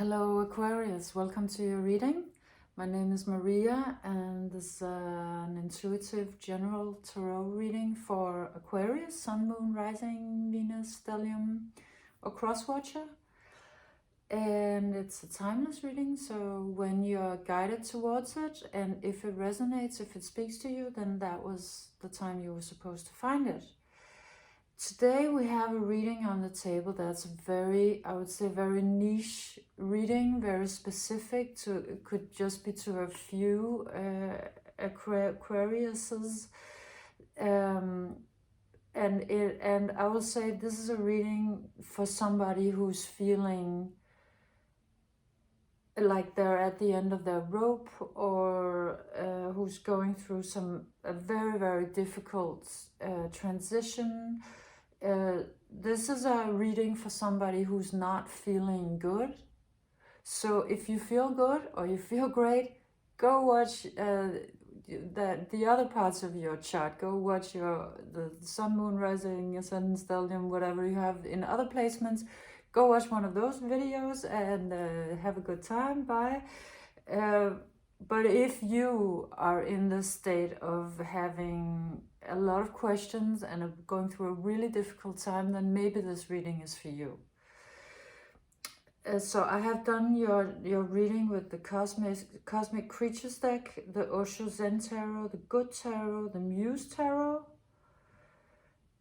Hello Aquarius, welcome to your reading. My name is Maria and this is an intuitive general tarot reading for Aquarius, Sun, Moon, Rising, Venus, Stellium or Cross-Watcher. And it's a timeless reading, so when you're guided towards it and if it resonates, if it speaks to you, then that was the time you were supposed to find it. Today we have a reading on the table that's very, I would say, very niche reading, very specific to, it could just be to a few Aquariuses. And I will say this is a reading for somebody who's feeling like they're at the end of their rope, or who's going through a very, very difficult transition. This is a reading for somebody who's not feeling good. So if you feel good or you feel great, go watch the other parts of your chart. Go watch the Sun, Moon, Rising, Ascendant, Stellium, whatever you have in other placements. Go watch one of those videos and have a good time. Bye. But if you are in the state of having a lot of questions and going through a really difficult time, then maybe this reading is for you. So I have done your reading with the Cosmic Creatures deck, the Osho Zen Tarot, the Good Tarot, the Muse Tarot.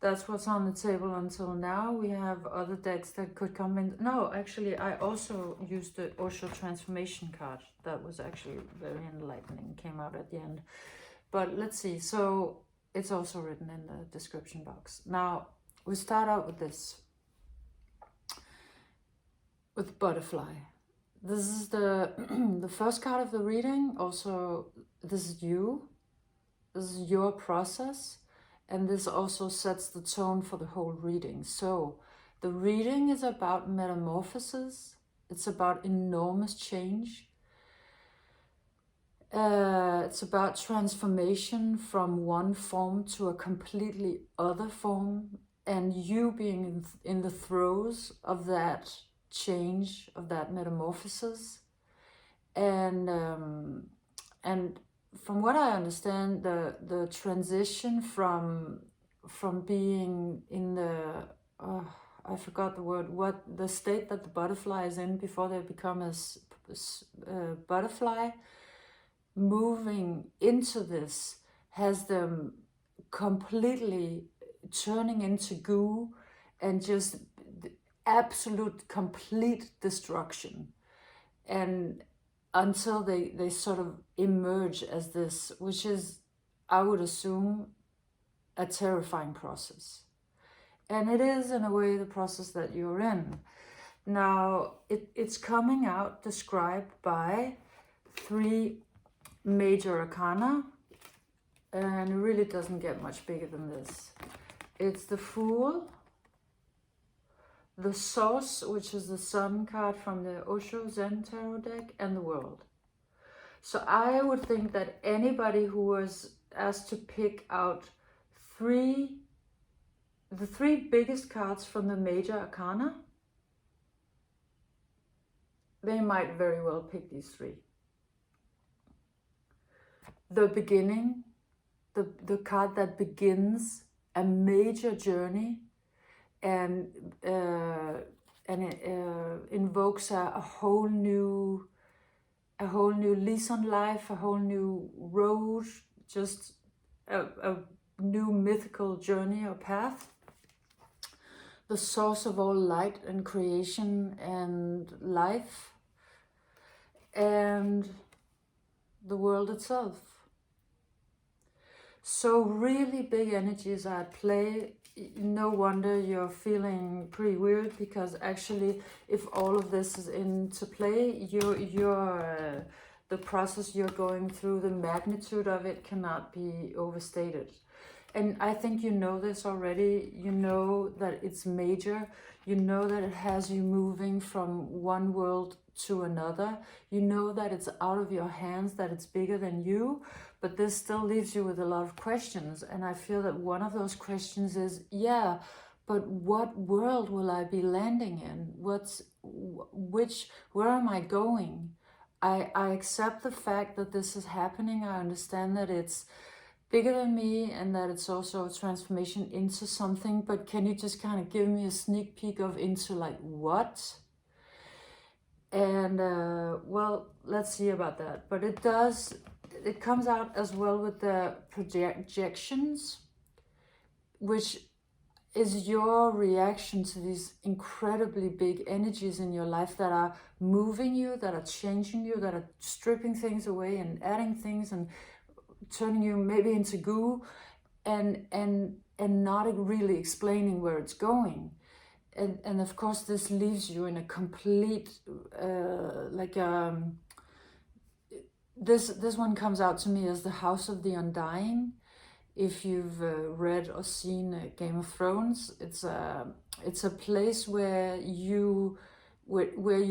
That's what's on the table until now. We have other decks that could come in. No, actually, I also used the Osho Transformation card. That was actually very enlightening, came out at the end. But let's see. So it's also written in the description box. Now, we start out with this. With Butterfly. This is the first card of the reading. Also, this is you. This is your process. And this also sets the tone for the whole reading. So the reading is about metamorphosis. It's about enormous change. It's about transformation from one form to a completely other form. And you being in the throes of that change, of that metamorphosis. And from what I understand, the transition from being in the I forgot the word, what the state that the butterfly is in before they become a butterfly, moving into this has them completely turning into goo and just absolute complete destruction. And until they sort of emerge as this, which is, I would assume, a terrifying process. And it is, in a way, the process that you're in. Now, it's coming out described by 3 major arcana, and it really doesn't get much bigger than this. It's the Fool, the Source, which is the Sun card from the Osho Zen Tarot deck, and the World. So I would think that anybody who was asked to pick out the 3 biggest cards from the major arcana, they might very well pick these 3. The beginning, the card that begins a major journey, and it invokes a whole new lease on life, a whole new road, just a new mythical journey or path. The source of all light and creation and life, and the world itself. So really big energies are at play. No wonder you're feeling pretty weird, because actually, if all of this is into play, the process you're going through, the magnitude of it cannot be overstated. And I think you know this already. You know that it's major. You know that it has you moving from one world to another. You know that it's out of your hands, that it's bigger than you. But this still leaves you with a lot of questions. And I feel that one of those questions is, yeah, but what world will I be landing in? Where am I going? I accept the fact that this is happening. I understand that it's bigger than me and that it's also a transformation into something, but can you just kind of give me a sneak peek of into like what? And well, let's see about that. But it comes out as well with the projections, which is your reaction to these incredibly big energies in your life that are moving you, that are changing you, that are stripping things away and adding things and turning you maybe into goo, and not really explaining where it's going. And of course this leaves you in a complete this one comes out to me as the House of the Undying. If you've read or seen Game of Thrones, it's a place where you're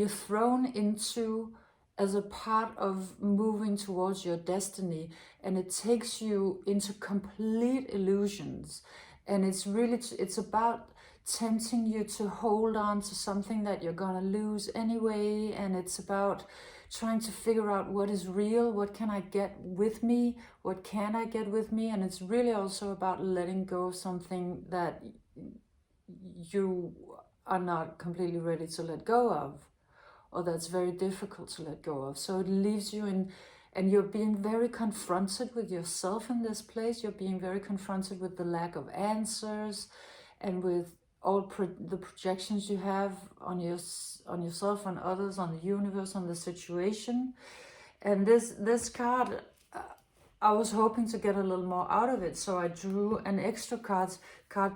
thrown into as a part of moving towards your destiny, and it takes you into complete illusions, and it's about tempting you to hold on to something that you're gonna lose anyway, and it's about trying to figure out what is real, what can I get with me, what can I get with me, and it's really also about letting go of something that you are not completely ready to let go of, or that's very difficult to let go of. So it leaves you in, and you're being very confronted with yourself in this place. You're being very confronted with the lack of answers, and with all the projections you have on yourself, on others, on the universe, on the situation. And this card, I was hoping to get a little more out of it, so I drew an extra card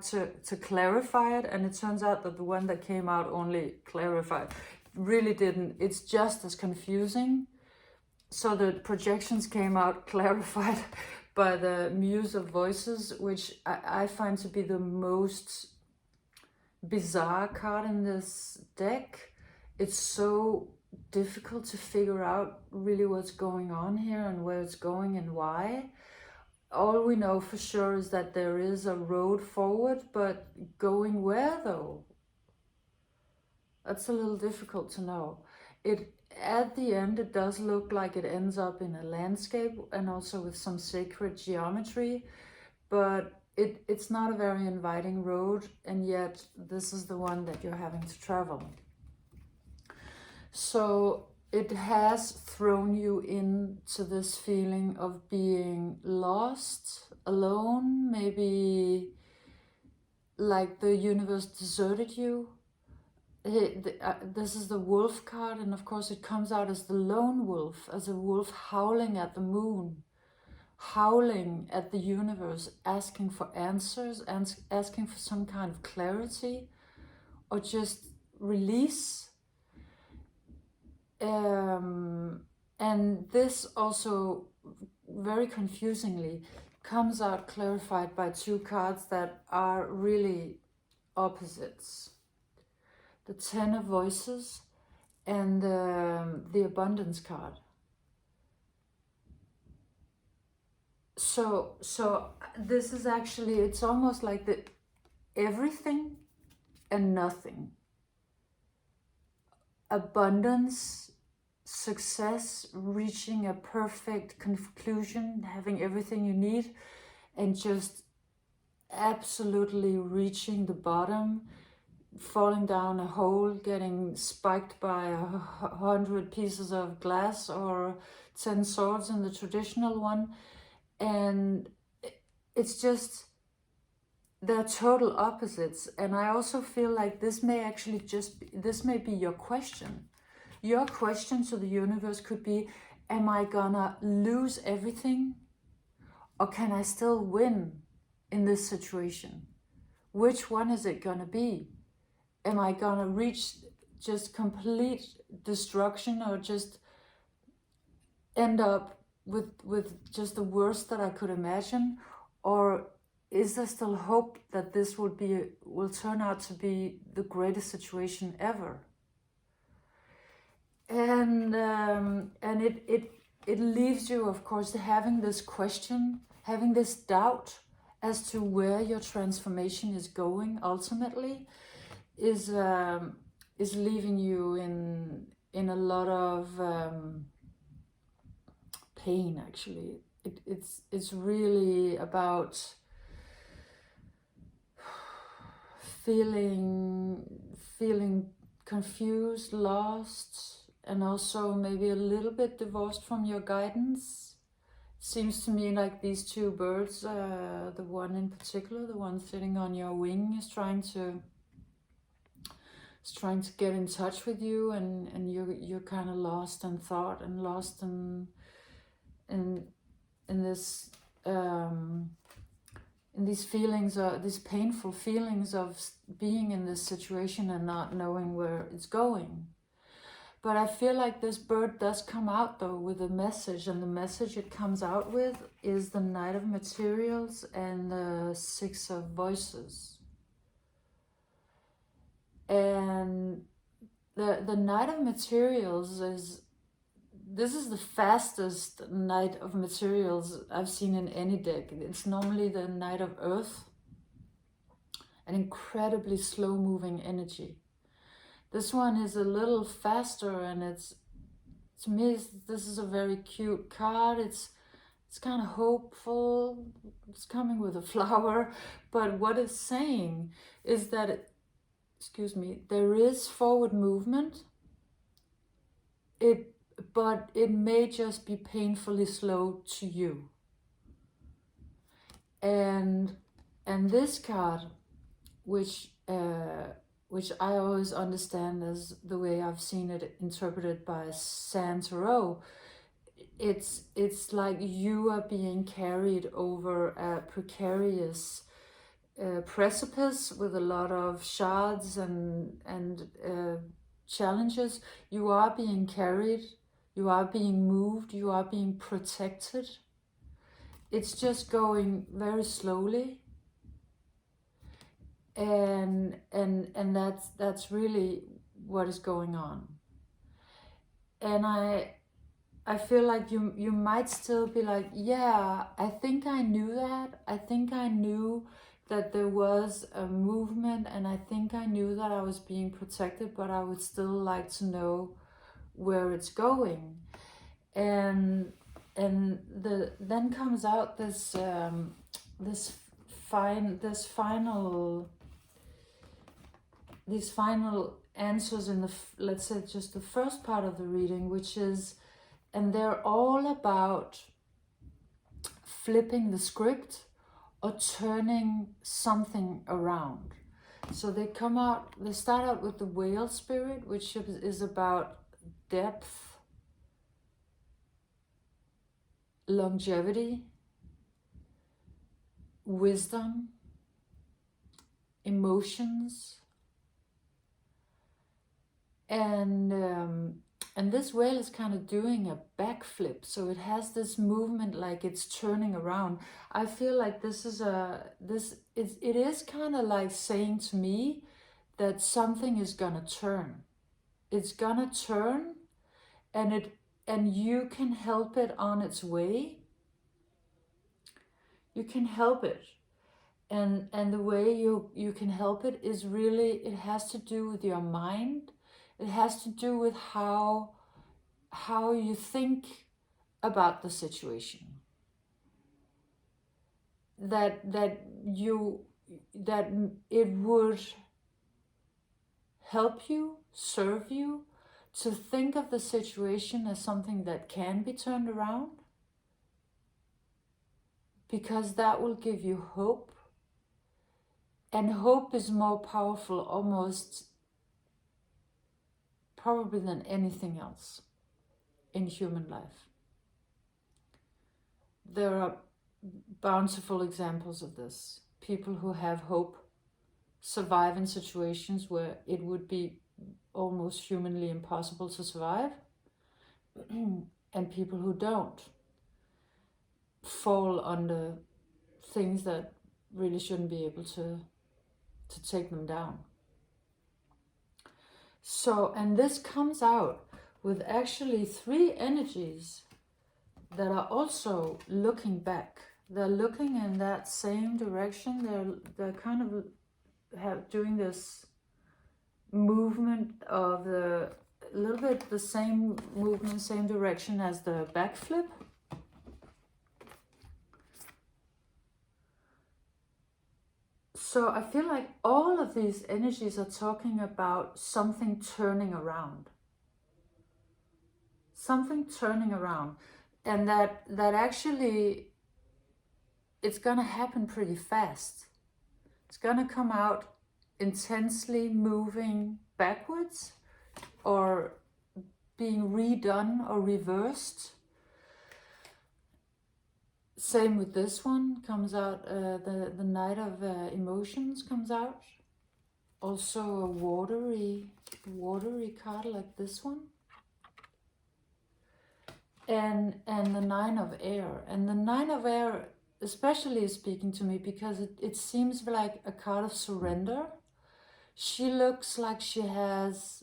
to clarify it, and it turns out that the one that came out only clarified. Really didn't. It's just as confusing. So the projections came out clarified by the Muse of Voices, which I find to be the most bizarre card in this deck. It's so difficult to figure out really what's going on here and where it's going and why. All we know for sure is that there is a road forward, but going where though? That's a little difficult to know. At the end, it does look like it ends up in a landscape and also with some sacred geometry, but it's not a very inviting road, and yet this is the one that you're having to travel. So it has thrown you into this feeling of being lost, alone, maybe like the universe deserted you. This is the wolf card, and of course it comes out as the lone wolf, as a wolf howling at the moon, howling at the universe, asking for answers, and asking for some kind of clarity or just release. And this also very confusingly comes out clarified by two cards that are really opposites. The Ten of Voices and the Abundance card. So this is actually, it's almost like the everything and nothing. Abundance, success, reaching a perfect conclusion, having everything you need, and just absolutely reaching the bottom, falling down a hole, getting spiked by 100 pieces of glass or 10 swords in the traditional one. And it's just, they're total opposites. And I also feel like this may actually this may be your question. Your question to the universe could be, am I gonna lose everything? Or can I still win in this situation? Which one is it gonna be? Am I gonna reach just complete destruction, or just end up with just the worst that I could imagine? Or is there still hope that this will turn out to be the greatest situation ever? And it leaves you, of course, having this question, having this doubt, as to where your transformation is going ultimately is leaving you in a lot of pain. Actually, it's really about feeling confused, lost, and also maybe a little bit divorced from your guidance. Seems to me like these two birds, the one in particular, the one sitting on your wing, is trying to get in touch with you, and you're kind of lost in thought and lost in this in these feelings, or these painful feelings of being in this situation and not knowing where it's going. But I feel like this bird does come out though with a message, and the message it comes out with is the Knight of Materials and the Six of Voices. And the Knight of Materials is the fastest Knight of Materials I've seen in any deck. It's normally the Knight of Earth, an incredibly slow moving energy. This one is a little faster, and to me, this is a very cute card. It's kind of hopeful. It's coming with a flower, but what it's saying is that, there is forward movement. But it may just be painfully slow to you. And this card, which I always understand as the way I've seen it interpreted by Tarot, it's like you are being carried over a precarious precipice with a lot of shards and challenges. You are being carried, you are being moved, you are being protected. It's just going very slowly. And that's really what is going on. And I feel like you might still be like, yeah, I think I knew that. I think I knew that there was a movement, and I think I knew that I was being protected, but I would still like to know where it's going. And then comes out this these final answers in the, let's say, just the first part of the reading, which is, and they're all about flipping the script or turning something around. So they start out with the whale spirit, which is about depth, longevity, wisdom, emotions, and this whale is kind of doing a backflip, so it has this movement like it's turning around. I feel like it is kind of like saying to me that something is gonna turn. It's gonna turn, and you can help it on its way. You can help it. And the way you can help it is really, it has to do with your mind. It has to do with how you think about the situation. That it would help you, serve you, to think of the situation as something that can be turned around, because that will give you hope. And hope is more powerful almost probably than anything else in human life. There are bountiful examples of this. People who have hope survive in situations where it would be almost humanly impossible to survive, and people who don't fall under things that really shouldn't be able to take them down. So, and this comes out with actually 3 energies that are also looking back. They're looking in that same direction. They're kind of doing this movement of a little bit the same movement, same direction as the backflip. So I feel like all of these energies are talking about something turning around. Something turning around. And that actually, it's going to happen pretty fast. It's going to come out intensely moving backwards or being redone or reversed. Same with this one, comes out, the Knight of Emotions comes out. Also a watery card like this one. And the Nine of Air. And the Nine of Air especially is speaking to me because it seems like a card of surrender. She looks like she has,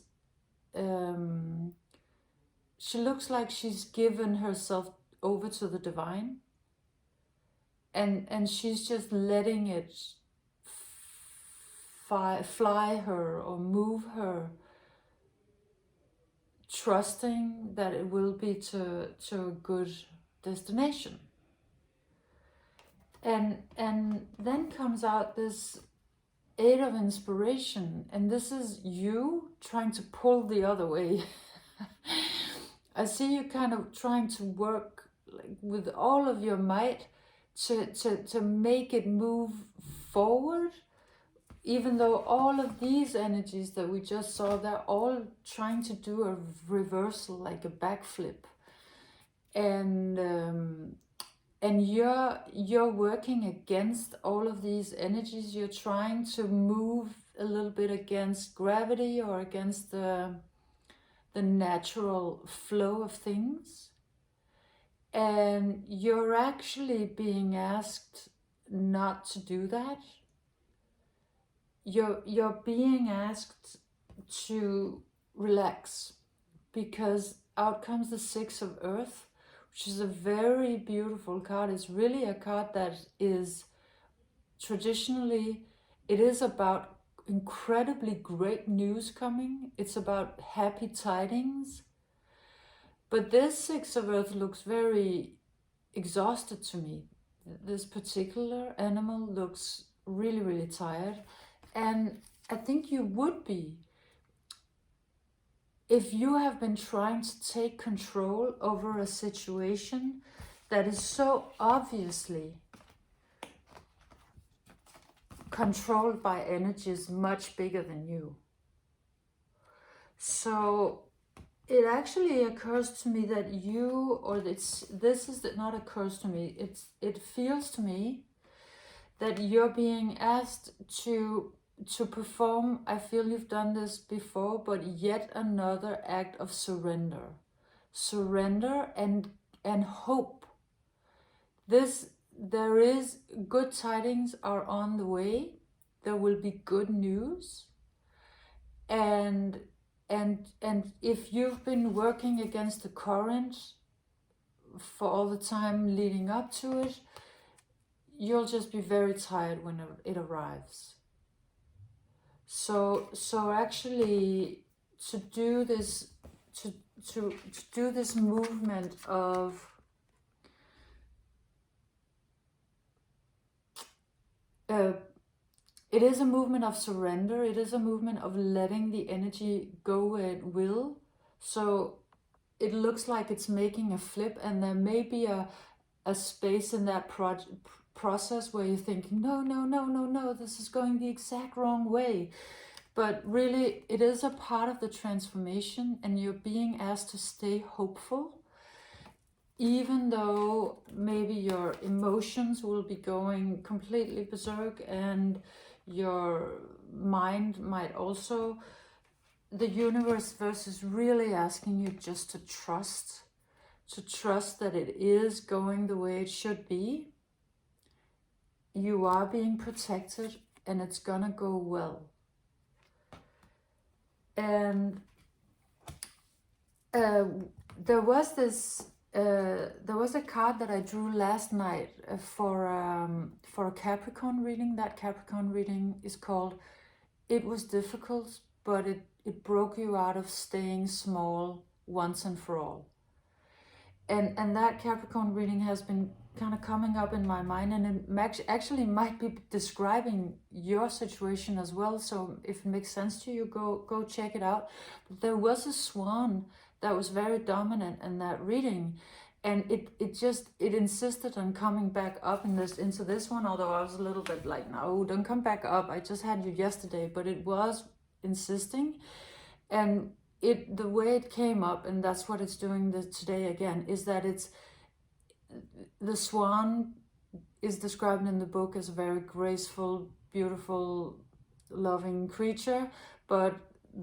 she looks like she's given herself over to the divine. And she's just letting it fly her or move her, trusting that it will be to a good destination. And then comes out this Eight of Inspiration, and this is you trying to pull the other way. I see you kind of trying to work like with all of your might to make it move forward, even though all of these energies that we just saw, they're all trying to do a reversal, like a backflip. And you're working against all of these energies. You're trying to move a little bit against gravity or against the natural flow of things. And you're actually being asked not to do that. You're being asked to relax, because out comes the Six of Earth, which is a very beautiful card. It's really a card that is traditionally, it is about incredibly great news coming. It's about happy tidings. But this Six of Earth looks very exhausted to me. This particular animal looks really, really tired. And I think you would be if you have been trying to take control over a situation that is so obviously controlled by energies much bigger than you. So it actually occurs to me that you, or not occurs to me, it feels to me that you're being asked to perform, I feel you've done this before, but yet another act of surrender. Surrender and hope. There is good tidings are on the way. There will be good news. And if you've been working against the current for all the time leading up to it, you'll just be very tired when it arrives. So actually, to do this movement of it is a movement of surrender. It is a movement of letting the energy go where it will. So it looks like it's making a flip, and there may be a space in that process where you're thinking, no, this is going the exact wrong way. But really, it is a part of the transformation, and you're being asked to stay hopeful, even though maybe your emotions will be going completely berserk and your mind might also. The universe is really asking you just to trust that it is going the way it should be. You are being protected, and it's gonna go well. And there was this there was a card that I drew last night for a Capricorn reading. That Capricorn reading is called "It Was Difficult, but it broke you out of staying small once and for all." And that Capricorn reading has been kind of coming up in my mind, and it actually might be describing your situation as well. So if it makes sense to you, go check it out. But there was a swan that was very dominant in that reading, and it insisted on coming back up into this one, although I was a little bit like, no, don't come back up, I just had you yesterday. But it was insisting, and the way it came up, and that's what it's doing today again, is that the swan is described in the book as a very graceful, beautiful, loving creature, but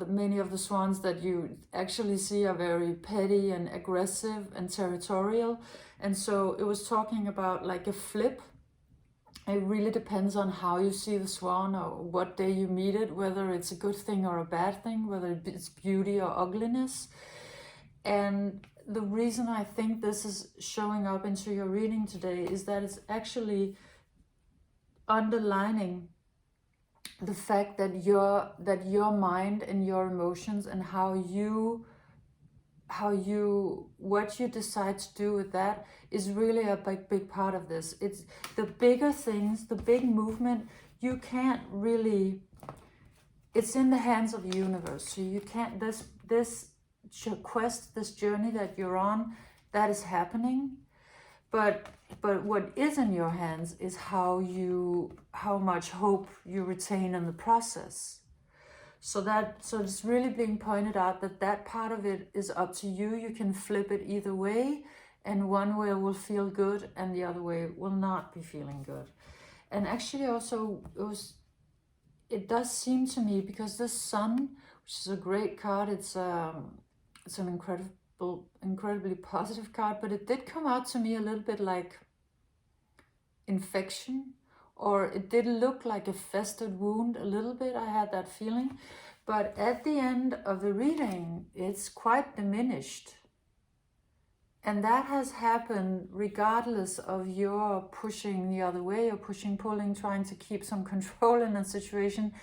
many of the swans that you actually see are very petty and aggressive and territorial. And so it was talking about like a flip. It really depends on how you see the swan or what day you meet it, whether it's a good thing or a bad thing, whether it's beauty or ugliness. And the reason I think this is showing up into your reading today is that it's actually underlining the fact that your mind and your emotions and what you decide to do with that is really a big part of this. It's the bigger things, the big movement, you can't really, it's in the hands of the universe. So you can't, this quest, this journey that you're on, that is happening. But what is in your hands is how much hope you retain in the process. So it's really being pointed out that part of it is up to you. You can flip it either way, and one way will feel good and the other way will not be feeling good. And actually also it does seem to me, because the sun, which is a great card, it's an incredibly positive card, but it did come out to me a little bit like infection, or it did look like a festered wound a little bit. I had that feeling. But at the end of the reading, it's quite diminished. And that has happened regardless of your pushing the other way or pushing, pulling, trying to keep some control in a situation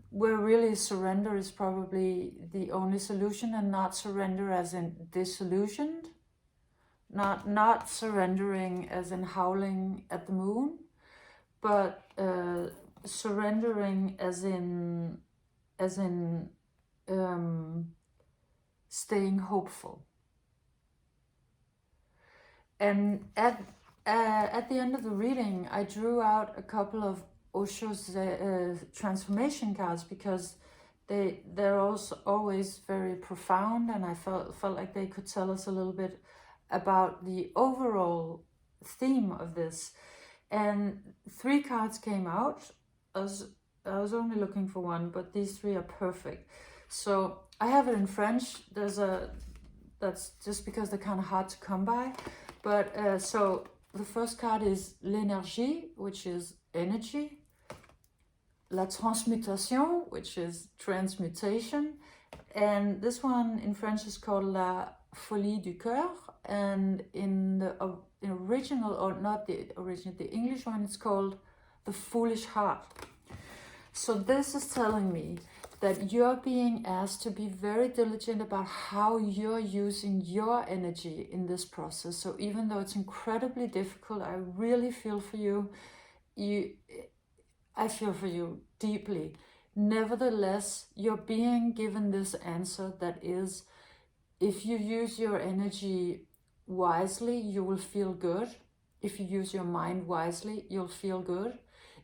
where really surrender is probably the only solution, and not surrender as in disillusioned, not surrendering as in howling at the moon, but surrendering as in staying hopeful. And at the end of the reading, I drew out a couple of Osho's transformation cards, because they're also always very profound, and I felt like they could tell us a little bit about the overall theme of this. And 3 cards came out. I was only looking for one, but these 3 are perfect. So I have it in French. That's just because they're kind of hard to come by. But so the first card is l'énergie, which is energy. La transmutation, which is transmutation. And this one in French is called la folie du cœur. And in the original, or not the original, the English one, it's called the foolish heart. So this is telling me that you're being asked to be very diligent about how you're using your energy in this process. So even though it's incredibly difficult, I really feel for you. I feel for you deeply. Nevertheless, you're being given this answer that is, if you use your energy wisely, you will feel good. If you use your mind wisely, you'll feel good.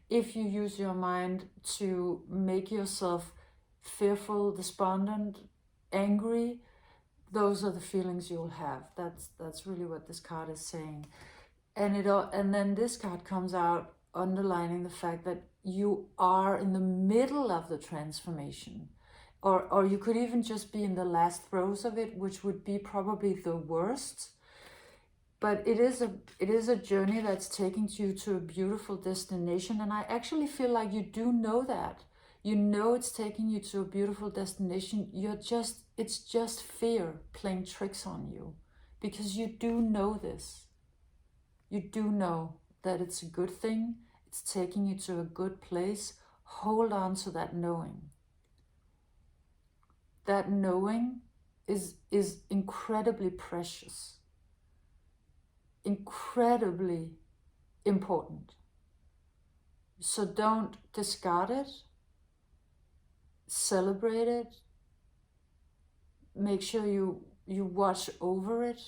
If you use your mind to make yourself fearful, despondent, angry, those are the feelings you'll have. That's really what this card is saying. And then this card comes out underlining the fact that you are in the middle of the transformation, or you could even just be in the last throes of it, which would be probably the worst. But it is a journey that's taking you to a beautiful destination, and I actually feel like you do know that. You know it's taking you to a beautiful destination. It's just fear playing tricks on you. because you do know this. You do know that it's a good thing. It's taking you to a good place. Hold on to that knowing. That knowing is incredibly precious, incredibly important. So don't discard it. Celebrate it. Make sure you watch over it.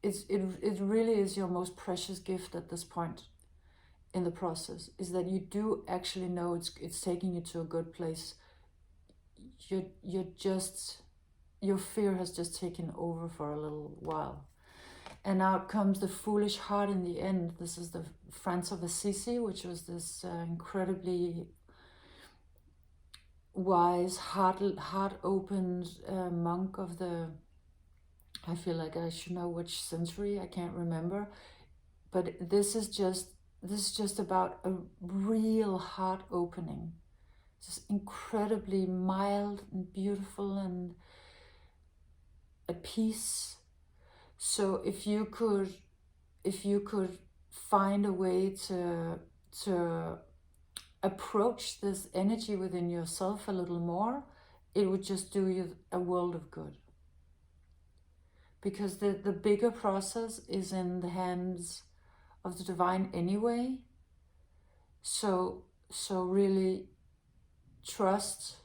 It really is your most precious gift at this point in the process, is that you do actually know it's taking you to a good place. Your fear has just taken over for a little while. And now comes the foolish heart in the end. This is the Francis of Assisi, which was this incredibly wise, heart-opened monk of the, I feel like I should know which century, I can't remember. But this is just about a real heart opening. Just incredibly mild and beautiful and at peace. So if you could find a way to approach this energy within yourself a little more, it would just do you a world of good. Because the bigger process is in the hands of the divine anyway. So really trust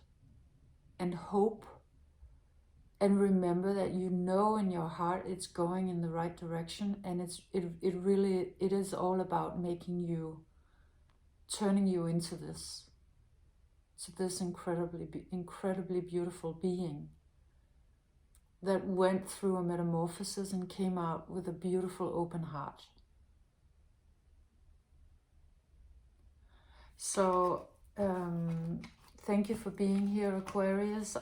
and hope, and remember that you know in your heart it's going in the right direction, and it is all about turning you into this incredibly beautiful being that went through a metamorphosis and came out with a beautiful open heart. So thank you for being here, Aquarius.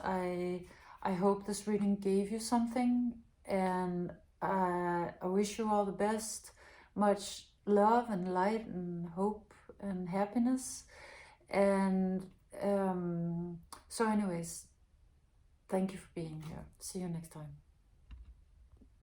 I hope this reading gave you something, and I wish you all the best. Much love and light and hope and happiness. And so anyways, thank you for being here. See you next time.